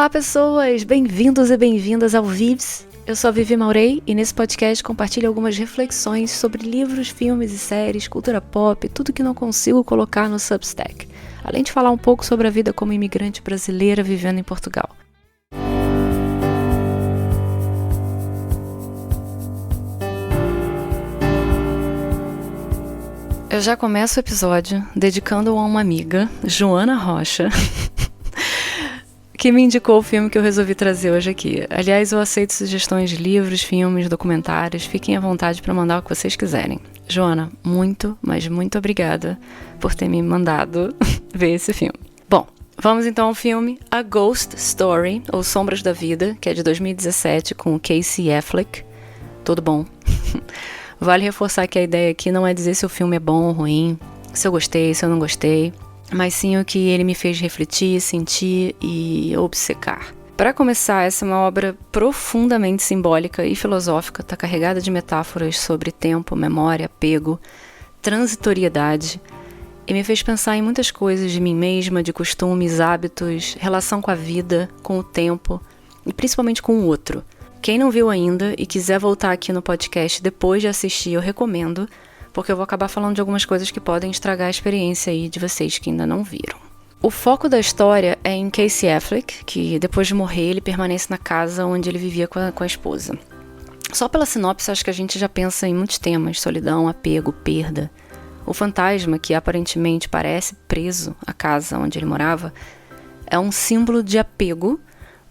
Olá pessoas, bem-vindos e bem-vindas ao Vives. Eu sou a Vivi Maurei e nesse podcast compartilho algumas reflexões sobre livros, filmes e séries, cultura pop, tudo que não consigo colocar no Substack. Além de falar um pouco sobre a vida como imigrante brasileira vivendo em Portugal. Eu já começo o episódio dedicando a uma amiga, Joana Rocha, que me indicou o filme que eu resolvi trazer hoje aqui. Aliás, eu aceito sugestões de livros, filmes, documentários. Fiquem à vontade para mandar o que vocês quiserem. Joana, muito, mas muito obrigada por ter me mandado ver esse filme. Bom, vamos então ao filme A Ghost Story, ou Sombras da Vida, que é de 2017, com o Casey Affleck. Tudo bom? Vale reforçar que a ideia aqui não é dizer se o filme é bom ou ruim, se eu gostei, se eu não gostei, mas sim o que ele me fez refletir, sentir e obcecar. Para começar, essa é uma obra profundamente simbólica e filosófica, está carregada de metáforas sobre tempo, memória, apego, transitoriedade, e me fez pensar em muitas coisas de mim mesma, de costumes, hábitos, relação com a vida, com o tempo e principalmente com o outro. Quem não viu ainda e quiser voltar aqui no podcast depois de assistir, eu recomendo, porque eu vou acabar falando de algumas coisas que podem estragar a experiência aí de vocês que ainda não viram. O foco da história é em Casey Affleck, que depois de morrer ele permanece na casa onde ele vivia com a esposa. Só pela sinopse acho que a gente já pensa em muitos temas: solidão, apego, perda. O fantasma, que aparentemente parece preso à casa onde ele morava, é um símbolo de apego,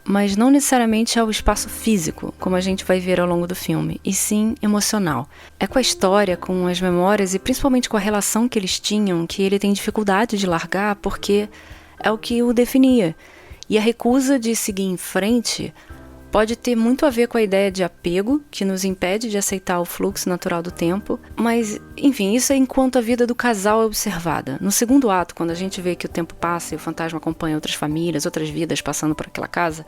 mas não necessariamente ao espaço físico, como a gente vai ver ao longo do filme, e sim emocional. É com a história, com as memórias e principalmente com a relação que eles tinham que ele tem dificuldade de largar, porque é o que o definia. E a recusa de seguir em frente pode ter muito a ver com a ideia de apego, que nos impede de aceitar o fluxo natural do tempo, mas, enfim, isso é enquanto a vida do casal é observada. No segundo ato, quando a gente vê que o tempo passa e o fantasma acompanha outras famílias, outras vidas passando por aquela casa,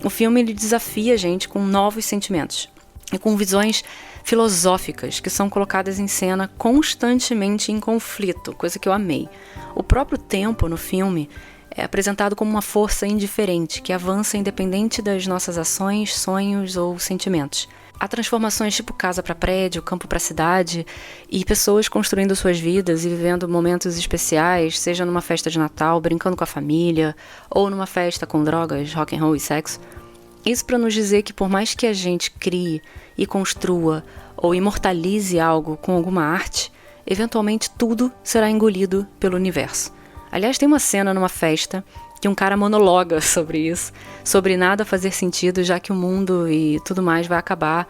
o filme ele desafia a gente com novos sentimentos e com visões filosóficas que são colocadas em cena constantemente em conflito, coisa que eu amei. O próprio tempo no filme é apresentado como uma força indiferente, que avança independente das nossas ações, sonhos ou sentimentos. Há transformações tipo casa para prédio, campo para cidade, e pessoas construindo suas vidas e vivendo momentos especiais, seja numa festa de Natal, brincando com a família, ou numa festa com drogas, rock and roll e sexo. Isso para nos dizer que por mais que a gente crie e construa ou imortalize algo com alguma arte, eventualmente tudo será engolido pelo universo. Aliás, tem uma cena numa festa que um cara monologa sobre isso, sobre nada fazer sentido, já que o mundo e tudo mais vai acabar,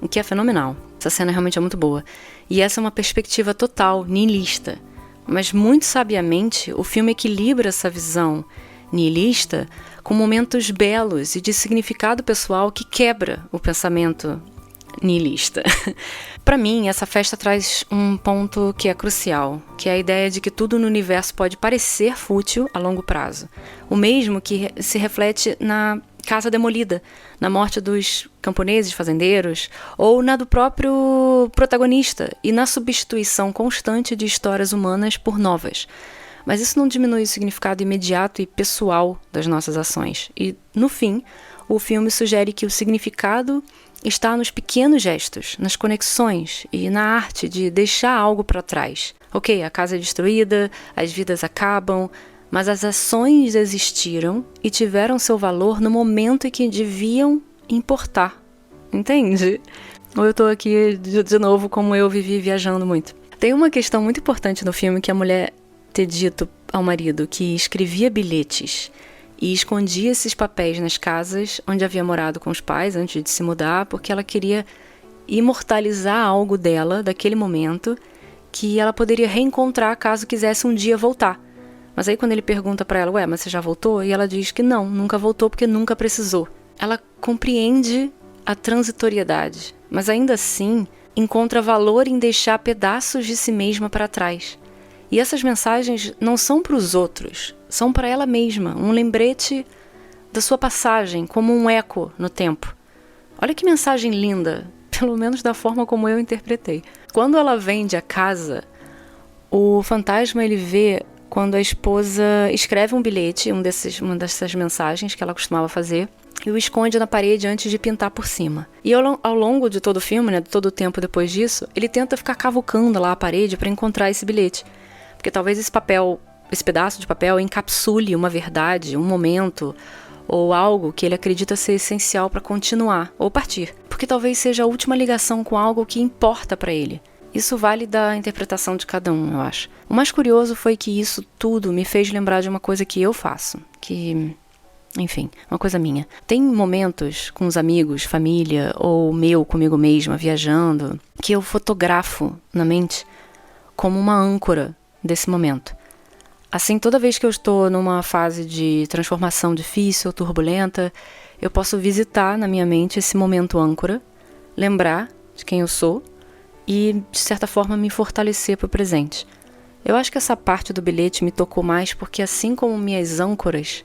o que é fenomenal. Essa cena realmente é muito boa. E essa é uma perspectiva total, nihilista. Mas muito sabiamente, o filme equilibra essa visão nihilista com momentos belos e de significado pessoal que quebra o pensamento nihilista. Para mim, essa festa traz um ponto que é crucial, que é a ideia de que tudo no universo pode parecer fútil a longo prazo. O mesmo que se reflete na casa demolida, na morte dos camponeses, fazendeiros, ou na do próprio protagonista, e na substituição constante de histórias humanas por novas. Mas isso não diminui o significado imediato e pessoal das nossas ações. E, no fim, o filme sugere que o significado está nos pequenos gestos, nas conexões e na arte de deixar algo para trás. Ok, a casa é destruída, as vidas acabam, mas as ações existiram e tiveram seu valor no momento em que deviam importar. Entende? Ou eu tô aqui de novo como eu vivi viajando muito. Tem uma questão muito importante no filme que a mulher ter dito ao marido que escrevia bilhetes e escondia esses papéis nas casas onde havia morado com os pais antes de se mudar, porque ela queria imortalizar algo dela, daquele momento, que ela poderia reencontrar caso quisesse um dia voltar. Mas aí quando ele pergunta pra ela, mas você já voltou? E ela diz que não, nunca voltou porque nunca precisou. Ela compreende a transitoriedade, mas ainda assim encontra valor em deixar pedaços de si mesma para trás. E essas mensagens não são para os outros, são para ela mesma, um lembrete da sua passagem, como um eco no tempo. Olha que mensagem linda, pelo menos da forma como eu interpretei. Quando ela vende a casa, o fantasma ele vê quando a esposa escreve um bilhete, uma dessas mensagens que ela costumava fazer, e o esconde na parede antes de pintar por cima. E ao longo de todo o filme, né, de todo o tempo depois disso, ele tenta ficar cavucando lá a parede para encontrar esse bilhete. Porque talvez esse pedaço de papel encapsule uma verdade, um momento, ou algo que ele acredita ser essencial para continuar ou partir. Porque talvez seja a última ligação com algo que importa para ele. Isso vale da interpretação de cada um, eu acho. O mais curioso foi que isso tudo me fez lembrar de uma coisa que eu faço, que, enfim, uma coisa minha. Tem momentos com os amigos, família, ou comigo mesma, viajando, que eu fotografo na mente como uma âncora desse momento. Assim, toda vez que eu estou numa fase de transformação difícil, turbulenta, eu posso visitar na minha mente esse momento âncora, lembrar de quem eu sou e, de certa forma, me fortalecer para o presente. Eu acho que essa parte do bilhete me tocou mais porque, assim como minhas âncoras,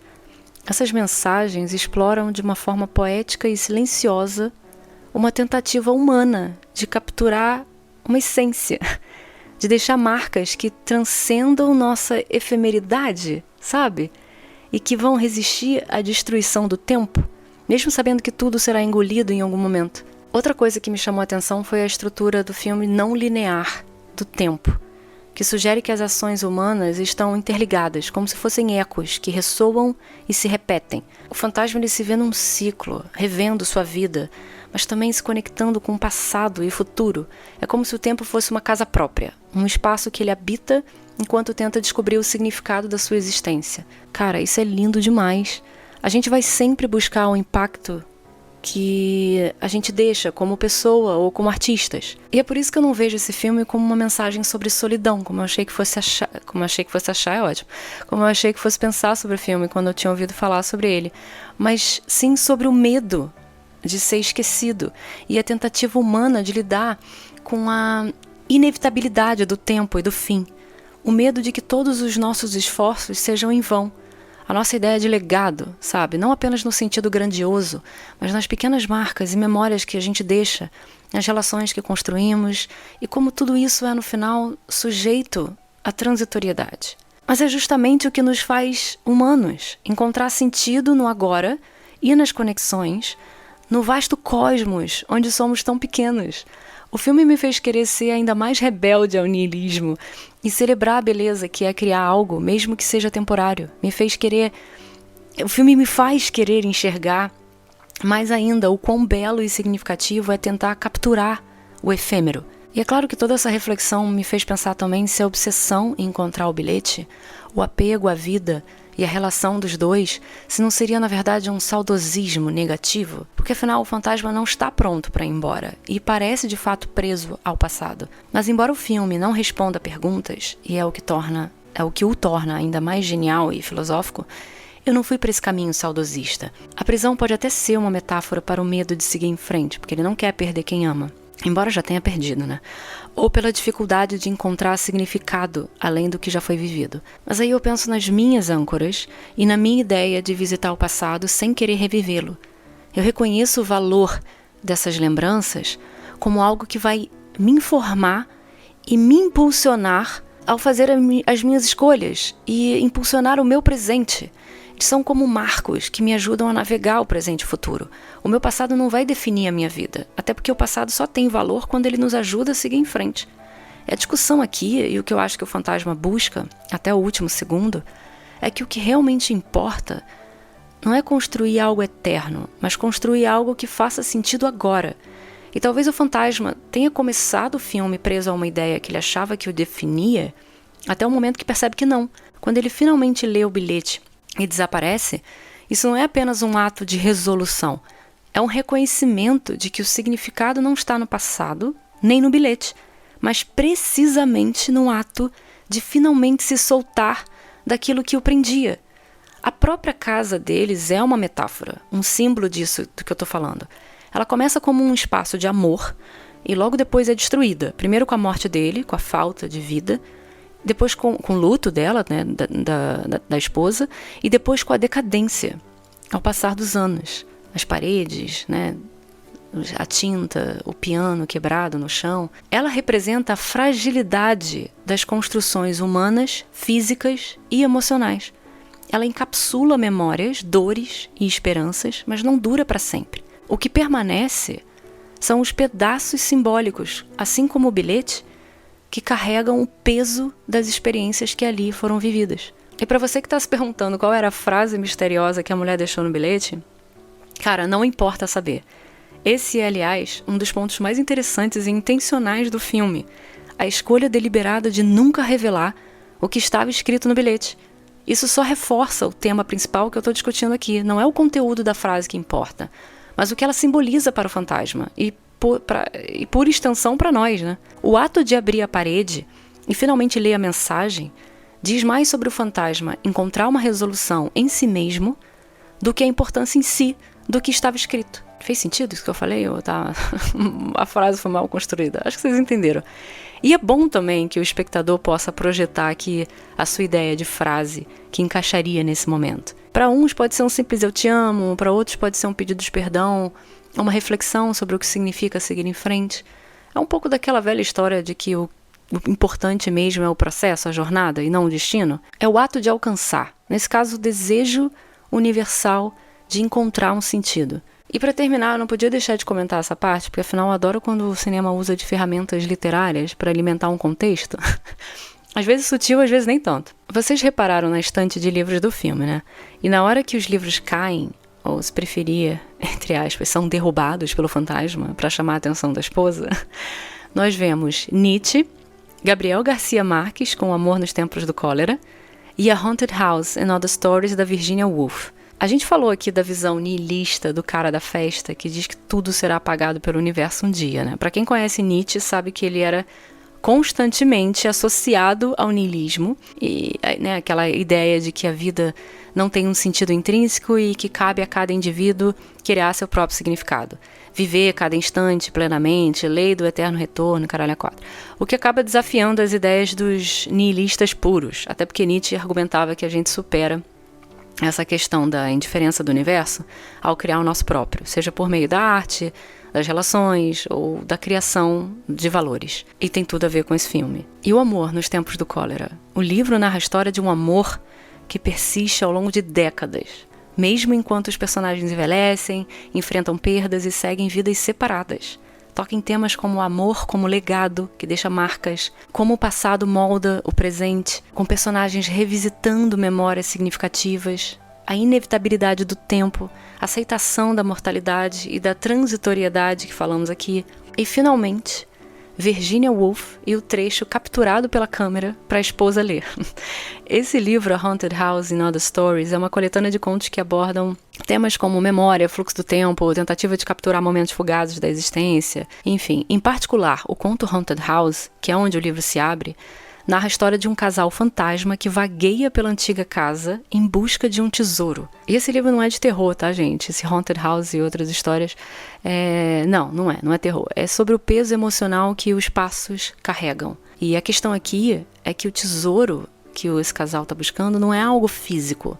essas mensagens exploram de uma forma poética e silenciosa uma tentativa humana de capturar uma essência, de deixar marcas que transcendam nossa efemeridade, sabe? E que vão resistir à destruição do tempo, mesmo sabendo que tudo será engolido em algum momento. Outra coisa que me chamou a atenção foi a estrutura do filme não linear do tempo, que sugere que as ações humanas estão interligadas, como se fossem ecos que ressoam e se repetem. O fantasma ele se vê num ciclo, revendo sua vida, mas também se conectando com o passado e futuro. É como se o tempo fosse uma casa própria, um espaço que ele habita enquanto tenta descobrir o significado da sua existência. Cara, isso é lindo demais. A gente vai sempre buscar o impacto que a gente deixa como pessoa ou como artistas. E é por isso que eu não vejo esse filme como uma mensagem sobre solidão, como eu achei que fosse achar é ótimo, como eu achei que fosse pensar sobre o filme quando eu tinha ouvido falar sobre ele, mas sim sobre o medo de ser esquecido e a tentativa humana de lidar com a inevitabilidade do tempo e do fim, o medo de que todos os nossos esforços sejam em vão. A nossa ideia de legado, sabe? Não apenas no sentido grandioso, mas nas pequenas marcas e memórias que a gente deixa, nas relações que construímos e como tudo isso é, no final, sujeito à transitoriedade. Mas é justamente o que nos faz humanos, encontrar sentido no agora e nas conexões, no vasto cosmos onde somos tão pequenos. O filme me fez querer ser ainda mais rebelde ao niilismo e celebrar a beleza que é criar algo, mesmo que seja temporário. O filme me faz querer enxergar mais ainda o quão belo e significativo é tentar capturar o efêmero. E é claro que toda essa reflexão me fez pensar também se a obsessão em encontrar o bilhete, o apego à vida e a relação dos dois, se não seria na verdade um saudosismo negativo, porque afinal o fantasma não está pronto para ir embora e parece de fato preso ao passado. Mas embora o filme não responda perguntas, e é o que o torna ainda mais genial e filosófico, eu não fui para esse caminho saudosista. A prisão pode até ser uma metáfora para o medo de seguir em frente, porque ele não quer perder quem ama. Embora já tenha perdido, né? Ou pela dificuldade de encontrar significado além do que já foi vivido. Mas aí eu penso nas minhas âncoras e na minha ideia de visitar o passado sem querer revivê-lo. Eu reconheço o valor dessas lembranças como algo que vai me informar e me impulsionar ao fazer as minhas escolhas e impulsionar o meu presente. São como marcos que me ajudam a navegar o presente e o futuro. O meu passado não vai definir a minha vida, até porque o passado só tem valor quando ele nos ajuda a seguir em frente. A discussão aqui, e o que eu acho que o fantasma busca, até o último segundo, é que o que realmente importa não é construir algo eterno, mas construir algo que faça sentido agora. E talvez o fantasma tenha começado o filme preso a uma ideia que ele achava que o definia, até o momento que percebe que não. Quando ele finalmente lê o bilhete e desaparece, isso não é apenas um ato de resolução, é um reconhecimento de que o significado não está no passado, nem no bilhete, mas precisamente no ato de finalmente se soltar daquilo que o prendia. A própria casa deles é uma metáfora, um símbolo disso do que eu estou falando. Ela começa como um espaço de amor e logo depois é destruída, primeiro com a morte dele, com a falta de vida, depois com o luto dela, né, da esposa, e depois com a decadência, ao passar dos anos. As paredes, né, a tinta, o piano quebrado no chão, ela representa a fragilidade das construções humanas, físicas e emocionais. Ela encapsula memórias, dores e esperanças, mas não dura para sempre. O que permanece são os pedaços simbólicos, assim como o bilhete, que carregam o peso das experiências que ali foram vividas. E para você que está se perguntando qual era a frase misteriosa que a mulher deixou no bilhete, cara, não importa saber. Esse é, aliás, um dos pontos mais interessantes e intencionais do filme. A escolha deliberada de nunca revelar o que estava escrito no bilhete. Isso só reforça o tema principal que eu estou discutindo aqui. Não é o conteúdo da frase que importa, mas o que ela simboliza para o fantasma e por extensão para nós, né? O ato de abrir a parede e finalmente ler a mensagem diz mais sobre o fantasma encontrar uma resolução em si mesmo do que a importância em si do que estava escrito. Fez sentido isso que eu falei? Ou tá... a frase foi mal construída? Acho que vocês entenderam. E é bom também que o espectador possa projetar aqui a sua ideia de frase que encaixaria nesse momento. Para uns pode ser um simples eu te amo, para outros pode ser um pedido de perdão, uma reflexão sobre o que significa seguir em frente. É um pouco daquela velha história de que o importante mesmo é o processo, a jornada, e não o destino. É o ato de alcançar, nesse caso o desejo universal de encontrar um sentido. E para terminar, eu não podia deixar de comentar essa parte, porque afinal eu adoro quando o cinema usa de ferramentas literárias para alimentar um contexto. Às vezes sutil, às vezes nem tanto. Vocês repararam na estante de livros do filme, né? E na hora que os livros caem, ou se preferir, entre aspas, são derrubados pelo fantasma para chamar a atenção da esposa, nós vemos Nietzsche, Gabriel Garcia Marques com O Amor nos Tempos do Cólera e A Haunted House and Other Stories da Virginia Woolf. A gente falou aqui da visão nihilista do cara da festa, que diz que tudo será apagado pelo universo um dia, né? Para quem conhece Nietzsche, sabe que ele era constantemente associado ao niilismo e, né, aquela ideia de que a vida não tem um sentido intrínseco e que cabe a cada indivíduo criar seu próprio significado. Viver cada instante plenamente, lei do eterno retorno, caralho a quatro. O que acaba desafiando as ideias dos nihilistas puros, até porque Nietzsche argumentava que a gente supera essa questão da indiferença do universo ao criar o nosso próprio, seja por meio da arte, das relações ou da criação de valores. E tem tudo a ver com esse filme. E O Amor nos Tempos do Cólera? O livro narra a história de um amor que persiste ao longo de décadas, mesmo enquanto os personagens envelhecem, enfrentam perdas e seguem vidas separadas. Toca em temas como o amor como legado, que deixa marcas, como o passado molda o presente, com personagens revisitando memórias significativas, a inevitabilidade do tempo, a aceitação da mortalidade e da transitoriedade que falamos aqui, e finalmente, Virginia Woolf e o trecho capturado pela câmera para a esposa ler. Esse livro, A Haunted House and Other Stories, é uma coletânea de contos que abordam temas como memória, fluxo do tempo, tentativa de capturar momentos fugazes da existência, enfim. Em particular, o conto Haunted House, que é onde o livro se abre, narra a história de um casal fantasma que vagueia pela antiga casa em busca de um tesouro. E esse livro não é de terror, tá, gente? Esse Haunted House e outras histórias, não é terror. É sobre o peso emocional que os passos carregam. E a questão aqui é que o tesouro que esse casal está buscando não é algo físico,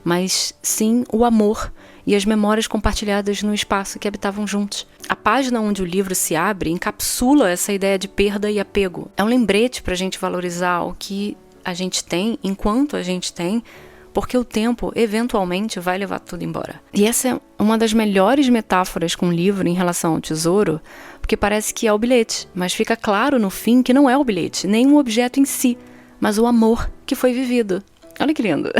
mas sim o amor e as memórias compartilhadas no espaço que habitavam juntos. A página onde o livro se abre encapsula essa ideia de perda e apego. É um lembrete para a gente valorizar o que a gente tem, enquanto a gente tem, porque o tempo, eventualmente, vai levar tudo embora. E essa é uma das melhores metáforas com o livro em relação ao tesouro, porque parece que é o bilhete, mas fica claro no fim que não é o bilhete, nem o objeto em si, mas o amor que foi vivido. Olha que lindo!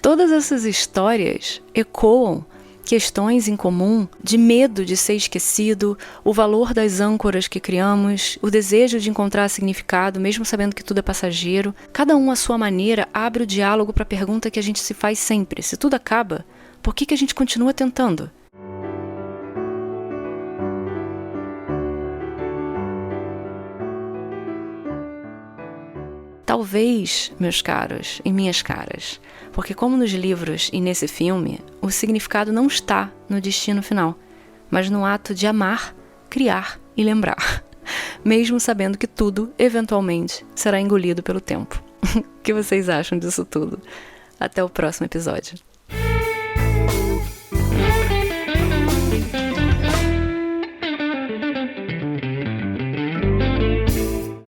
Todas essas histórias ecoam questões em comum de medo de ser esquecido, o valor das âncoras que criamos, o desejo de encontrar significado, mesmo sabendo que tudo é passageiro. Cada um à sua maneira abre o diálogo para a pergunta que a gente se faz sempre. Se tudo acaba, por que a gente continua tentando? Talvez, meus caros e minhas caras, porque como nos livros e nesse filme, o significado não está no destino final, mas no ato de amar, criar e lembrar, mesmo sabendo que tudo, eventualmente, será engolido pelo tempo. O que vocês acham disso tudo? Até o próximo episódio.